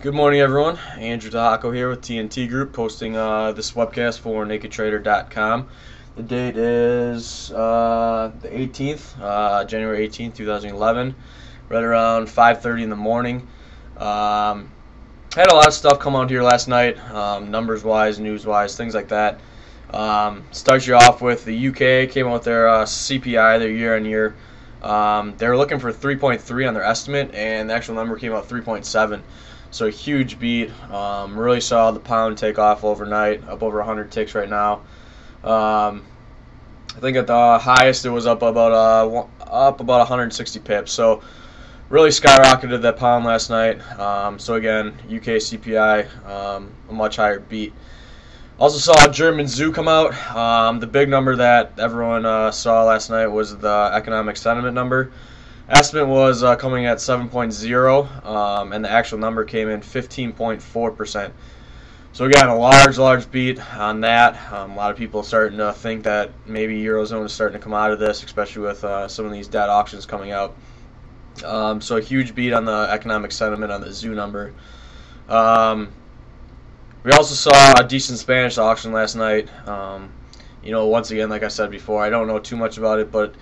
Good morning, everyone. Andrew Tehako here with TNT Group, posting this webcast for NakedTrader.com. The date is the 18th, January 18th, 2011, right around 5:30 in the morning. Had a lot of stuff come out here last night, numbers-wise, news-wise, things like that. Start you off with the UK came out with their CPI, their year-on-year. They were looking for 3.3 on their estimate, and the actual number came out 3.7. So a huge beat. Really saw the pound take off overnight, up over 100 ticks right now. I think at the highest it was up about 160 pips. So really skyrocketed that pound last night. So again, UK CPI, a much higher beat. Also saw German zoo come out. The big number that everyone saw last night was the economic sentiment number. Estimate was coming at 7.0, and the actual number came in 15.4%. So again, a large beat on that. A lot of people starting to think that maybe Eurozone is starting to come out of this, especially with some of these debt auctions coming out. So a huge beat on the economic sentiment on the zoo number. We also saw a decent Spanish auction last night. Once again, like I said before, I don't know too much about it, but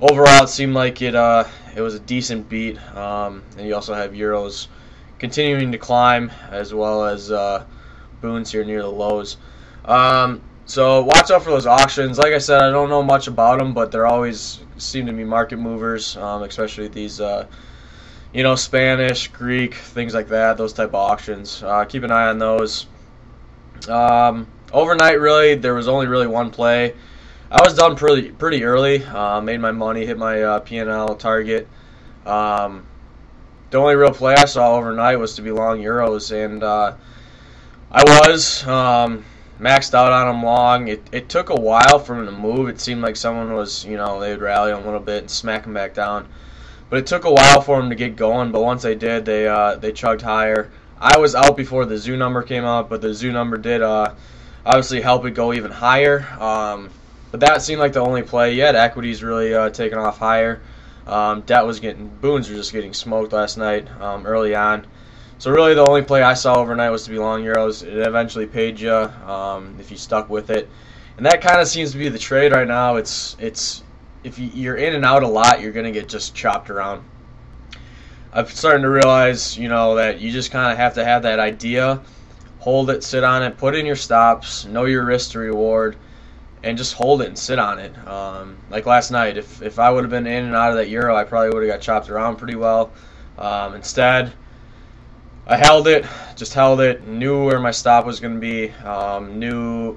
overall it seemed like it was a decent beat. And you also have euros continuing to climb, as well as boons here near the lows. So watch out for those auctions. Like I said, I don't know much about them, but there always seem to be market movers, especially these Spanish, Greek, things like that, those type of auctions. Keep an eye on those. Overnight, really, there was only really one play. I was done pretty early. Made my money, hit my P&L target. The only real play I saw overnight was to be long euros, and I was maxed out on them long. It took a while for them to move. It seemed like someone was, they would rally them a little bit and smack them back down. But it took a while for them to get going. But once they did, they chugged higher. I was out before the zoo number came out, but the zoo number did obviously help it go even higher. But that seemed like the only play. You had equities really taking off higher. Debt was boons were just getting smoked last night early on. So really the only play I saw overnight was to be long euros. It eventually paid you if you stuck with it. And that kind of seems to be the trade right now. It's if you're in and out a lot, you're going to get just chopped around. I'm starting to realize, that you just kind of have to have that idea, hold it, sit on it, put in your stops, know your risk to reward, and just hold it and sit on it. Like last night, if I would have been in and out of that euro, I probably would have got chopped around pretty well. Instead, I held it, knew where my stop was going to be, knew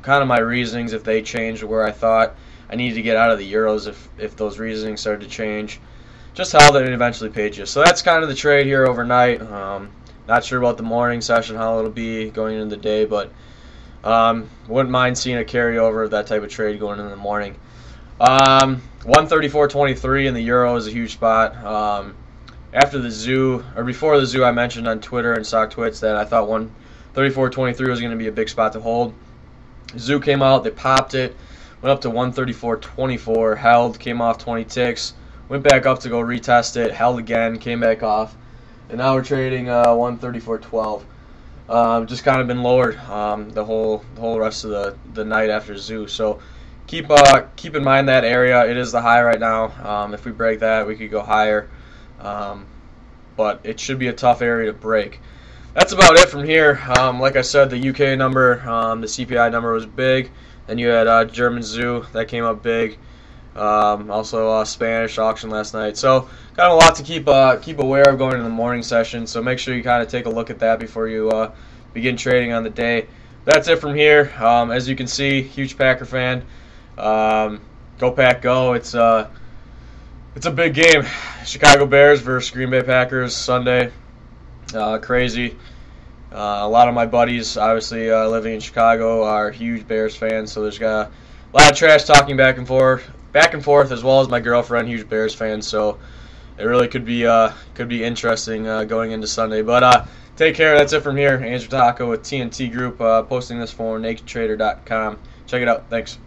kind of my reasonings if they changed where I thought I needed to get out of the euros if those reasonings started to change. Just held it and eventually paid you. So that's kind of the trade here overnight. Not sure about the morning session, how it'll be going into the day, but wouldn't mind seeing a carryover of that type of trade going into the morning. 134.23 in the euro is a huge spot. After the zoo, or before the zoo, I mentioned on Twitter and StockTwits that I thought 134.23 was going to be a big spot to hold. Zoo came out, they popped it, went up to 134.24, held, came off 20 ticks, went back up to go retest it, held again, came back off, and now we're trading 134.12. Just kind of been lowered the whole rest of the night after zoo. So keep in mind that area. It is the high right now. If we break that, we could go higher. But it should be a tough area to break. That's about it from here. Like I said, the UK number, the CPI number was big. Then you had German zoo that came up big. Also Spanish auction last night. So kind of a lot to keep aware of going into the morning session. So make sure you kind of take a look at that before you begin trading on the day. That's it from here. As you can see, huge Packer fan. Go Pack Go! It's a big game. Chicago Bears versus Green Bay Packers Sunday. Crazy. A lot of my buddies, obviously living in Chicago, are huge Bears fans. So there's got a lot of trash talking back and forth, as well as my girlfriend, huge Bears fan. So it really could be interesting going into Sunday. But take care. That's it from here. Andrew Tehako with TNT Group, posting this for NakedTrader.com. Check it out. Thanks.